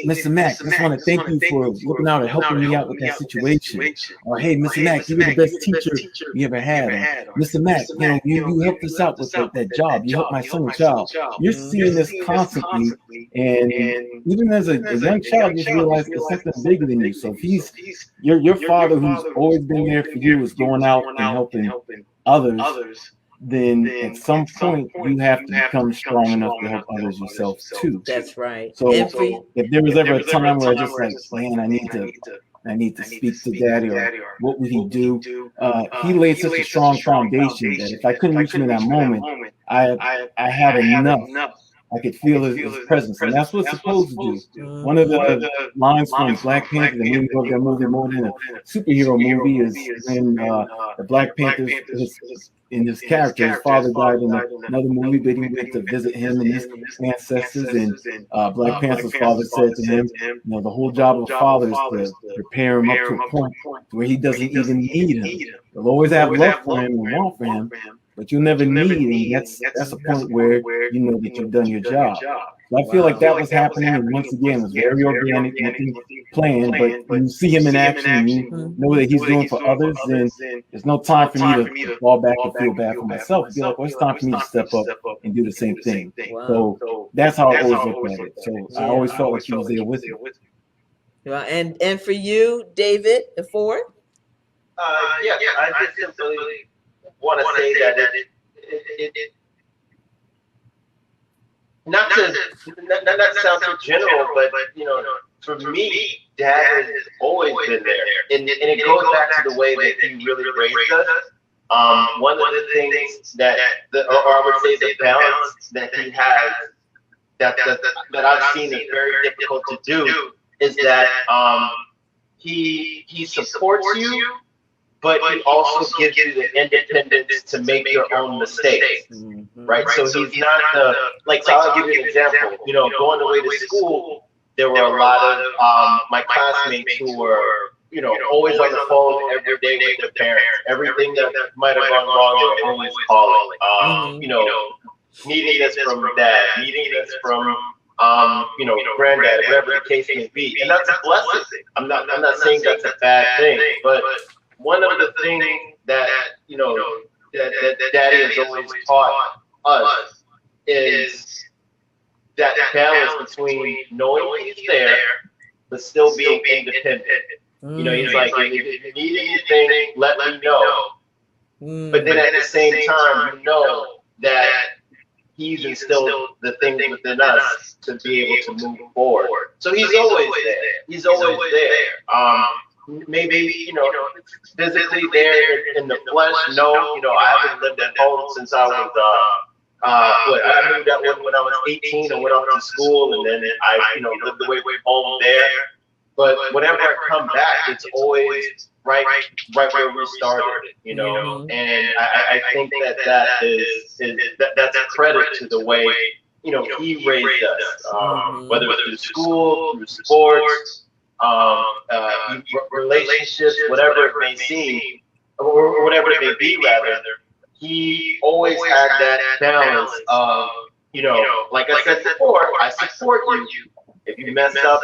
Speaker 8: Mr. Mack, just want to thank you for looking out and helping me out with that situation. Or, hey, Mr. Mack, you were the best teacher we ever had. Or, Mr. Mack, you helped us out with that job. You helped my son with job. You're seeing this constantly, and even as a young child, you realize there's something bigger than you. So if he's your father, who's always been there for you, is going out and helping others, then at some point you have to become strong enough to help others yourself too.
Speaker 1: That's right.
Speaker 8: So if there was ever a time where I just like, man, I need to speak to daddy, or what would he do? He laid such a strong foundation that if I couldn't reach him in that moment, I had enough. I could feel his presence, and that's what it's supposed to do. One of the lines from Black Panther, the movie, love that movie more than a superhero movie, is when the Black Panther, in his character, his father died in another movie, but he went to visit him and his ancestors, and Black Panther's father said to him, the whole job of a father is to prepare him up to a point where he doesn't even need him. You'll always have love for him and want for him, but you'll never need him. That's a point where you know that you've done your job. So I feel like that was happening, and once again, it was very organic, nothing planned. But when you see him in action, you know that he's doing for others, then there's no time for me to fall back and feel bad for myself. I feel like, well, it's time for me to step up and do the same thing. So that's how I always looked at it. So I always felt like he was there with me.
Speaker 1: Well, and for you, David, the fourth?
Speaker 9: I just simply want to say that it not to sound too general, but for me, Dad has always been there, and it goes back to the way that he really raised us. One of the things or I would say the balance that he has that I've seen is very difficult to do is that he supports you, but he also gives you the independence to make your own mistakes, right? So he's not the, like, so I'll give you an example. You know, going away to school, there were a lot of my classmates who were, you know, always on the phone every day with their parents. Everything that might have gone wrong, they were always calling. You know, needing this from dad, needing this from you know, granddad, whatever the case may be. And that's a blessing. I'm not saying that's a bad thing, but one of the things that, you know, that Daddy has always taught us is that balance between knowing he's there, but still being independent. You know, he's like, if you need anything, let me know. But then at the same time, you know that he's instilled the things within us to be able to move forward. So he's always there. He's always there. Maybe, you know, physically there in the flesh. No, you know, I haven't lived at home since I was, I moved out when I was 18 and went off to school, and then I, you know, lived away from home there. But whenever I come back, it's always right where we started, you know. And I think that's a credit to the way, you know, he raised us, whether it's through school, through sports, relationships, whatever it may seem, or whatever it may be, rather. He always had that balance of, you know, like I said before, I support you. If you mess up,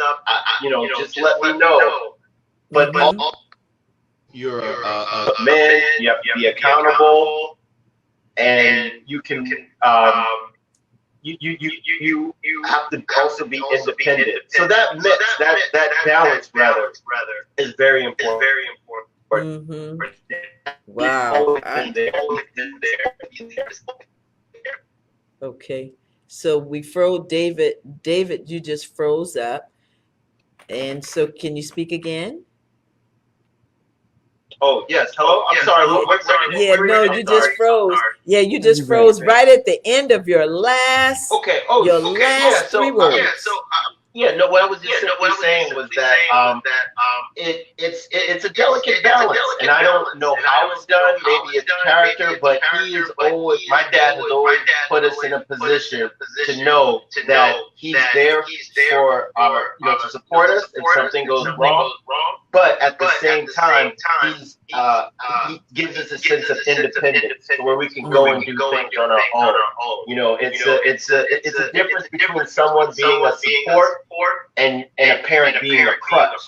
Speaker 9: you know, just let me know. But you're a man, you have to be accountable, and you can you have to also be independent. So that mix, that balance rather is very important.
Speaker 1: Wow. Okay. So we froze David. David, you just froze up. And so can you speak again?
Speaker 9: Oh, yes. Hello? I'm sorry.
Speaker 1: Yeah, no, you just froze. Yeah, you just froze right at the end of your last last three words.
Speaker 9: No, what I was just simply saying was that it's a delicate balance, and I don't know how it's done. Maybe it's character, but my dad has always put us in a position to know that he's there for you know, to support us if something goes wrong. But at the same time, he gives us a sense of independence, where we can go and do things on our own. You know, it's a difference between someone being a support and a parent being a crutch.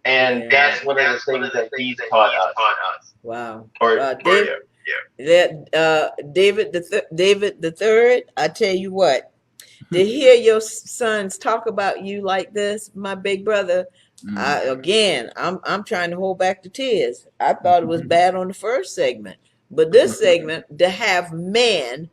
Speaker 9: And that's one of the things that he's taught us.
Speaker 1: Wow. David the third, I tell you what, to hear your sons talk about you like this, my big brother, I'm trying to hold back the tears. I thought it was bad on the first segment, but this segment, to have men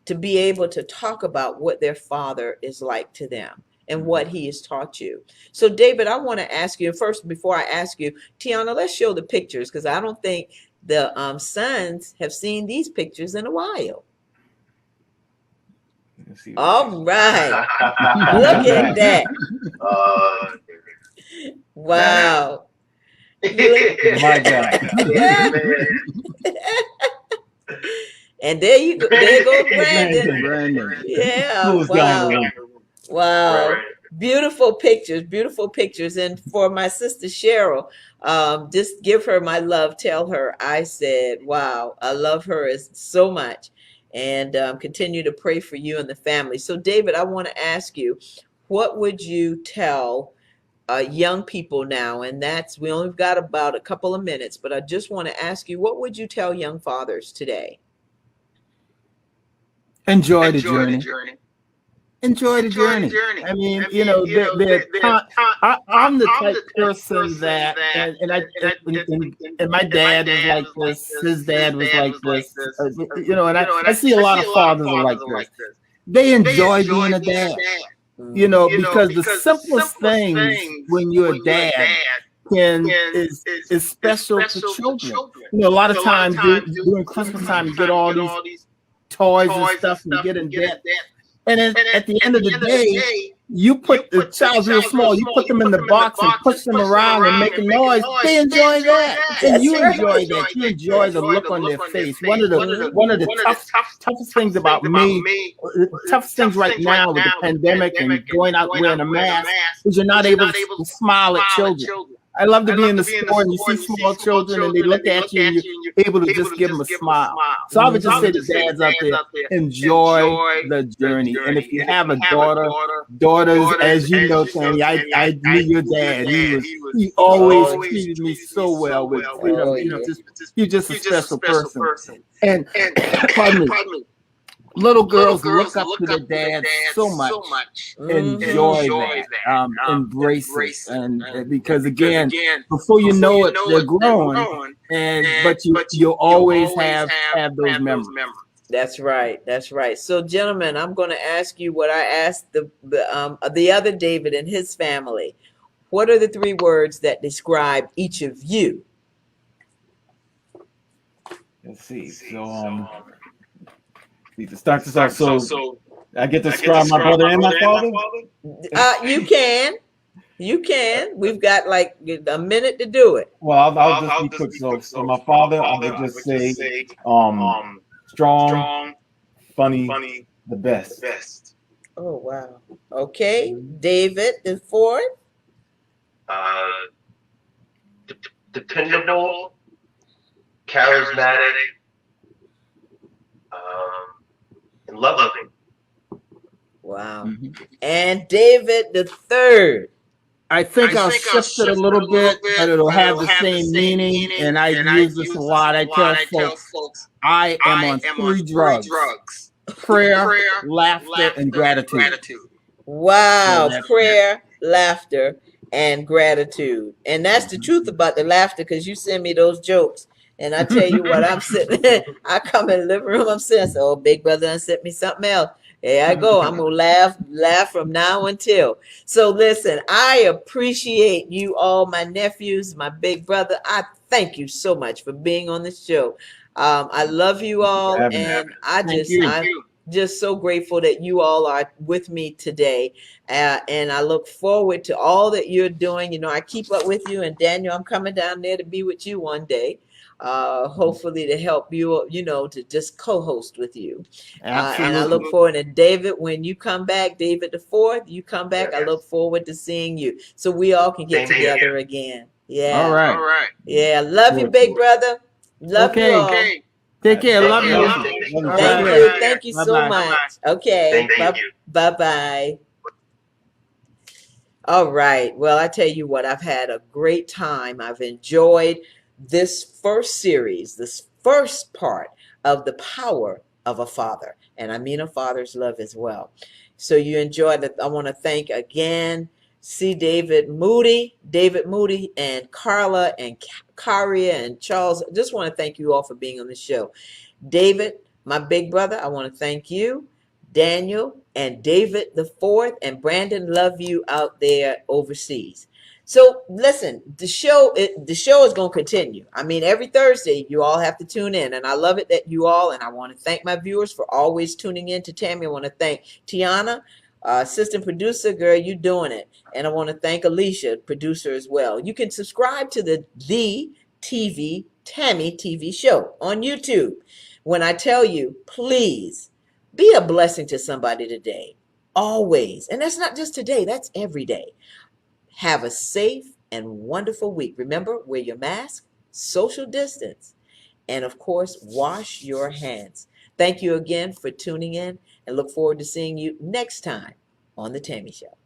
Speaker 1: to be able to talk about what their father is like to them and what he has taught you. So David, I want to ask you first, before I ask you, Tiana, let's show the pictures, because I don't think the sons have seen these pictures in a while. All right. Look at that. Wow.
Speaker 8: My God.
Speaker 1: And there you go. There goes Brandon. Yeah. Wow. Wow. Beautiful pictures. And for my sister Cheryl, just give her my love. Tell her I said, wow, I love her so much. And continue to pray for you and the family. So David, I want to ask you, what would you tell young people now? And we only got about a couple of minutes, but I just want to ask you, what would you tell young fathers today?
Speaker 7: Enjoy the journey. Enjoy the journey. I mean, you know, I'm the type of person that, and my dad is like this. His dad was like this. You know, and I see a lot of fathers are like this. They enjoy being a dad. You know, because the simplest things when you're a dad is special to children. You know, a lot of times during Christmas time, you get all these toys and stuff, and you get in debt. And then at the end of the day, You put the child's real small. You put them in the box and push them around and make a noise. They enjoy that, and
Speaker 1: That's
Speaker 7: you
Speaker 1: right.
Speaker 7: enjoy that. You enjoy the look on their face. One of the toughest things about me, the toughest things right now with the pandemic and going out wearing a mask is you're not able to smile at children. I love to be in the store and you see small children and they look at you and you're able to just give them a smile. So I would just say to dads out there, enjoy the journey. And if you have a daughters, as you know, Tammy, I knew your dad. He always treated me so well with freedom. You're just a special person. And pardon me. Little girls look up to their dad so much. Enjoy that, embrace it, and because again, before you know it, they're grown, but you always have those memories.
Speaker 1: That's right. That's right. So, gentlemen, I'm going to ask you what I asked the other David and his family. What are the 3 words that describe each of you?
Speaker 8: Let's see. So, to start this off, so I get to describe my brother and my father?
Speaker 1: You can. You can. We've got like a minute to do it.
Speaker 8: Well, I'll just be quick. So my father, I would just say, strong, funny, the best.
Speaker 1: Oh, wow. Okay. David the 4th.
Speaker 9: Dependable, charismatic, and loving.
Speaker 1: Wow. And David the 3rd.
Speaker 7: I think I'll shift it a little bit, but it'll have the same meaning. And I use this a lot. I tell folks, I am on 3 drugs: prayer, laughter, and gratitude.
Speaker 1: Wow. Prayer, laughter, and gratitude. And that's the truth about the laughter, because you send me those jokes. And I tell you what, I'm sitting, I come in the living room, I'm sitting, so, oh, big brother done sent me something else. There I go. I'm going to laugh from now until. So listen, I appreciate you all, my nephews, my big brother. I thank you so much for being on the show. I love you all. And I'm just so grateful that you all are with me today. And I look forward to all that you're doing. You know, I keep up with you, and Daniel, I'm coming down there to be with you one day. Hopefully to help you, to just co-host with you. And I look forward to David, when you come back, David the 4th, you come back. Yes. I look forward to seeing you so we all can get together again. Yeah.
Speaker 7: All right.
Speaker 1: Yeah. Love you, big brother. Love you all.
Speaker 7: Okay. Take care. Love you.
Speaker 1: Thank you. Thank you so much. Okay. Bye-bye. All right. Well, I tell you what, I've had a great time. I've enjoyed this first series, this first part of the power of a father. And I mean a father's love as well. So you enjoyed it. I want to thank again, David Moody, and Carla and Karia and Charles. I just want to thank you all for being on the show. David, my big brother, I want to thank you. Daniel and David the 4th, and Brandon, love you out there overseas. So listen, the show is going to continue. I mean, every Thursday, you all have to tune in. And I love it that you all, and I want to thank my viewers for always tuning in to Tammy. I want to thank Tiana, assistant producer, girl, you doing it. And I want to thank Alicia, producer as well. You can subscribe to the TV Tammy TV show on YouTube. When I tell you, please be a blessing to somebody today, always. And that's not just today, that's every day. Have a safe and wonderful week. Remember, wear your mask, social distance, and of course, wash your hands. Thank you again for tuning in, and look forward to seeing you next time on The Tammy Show.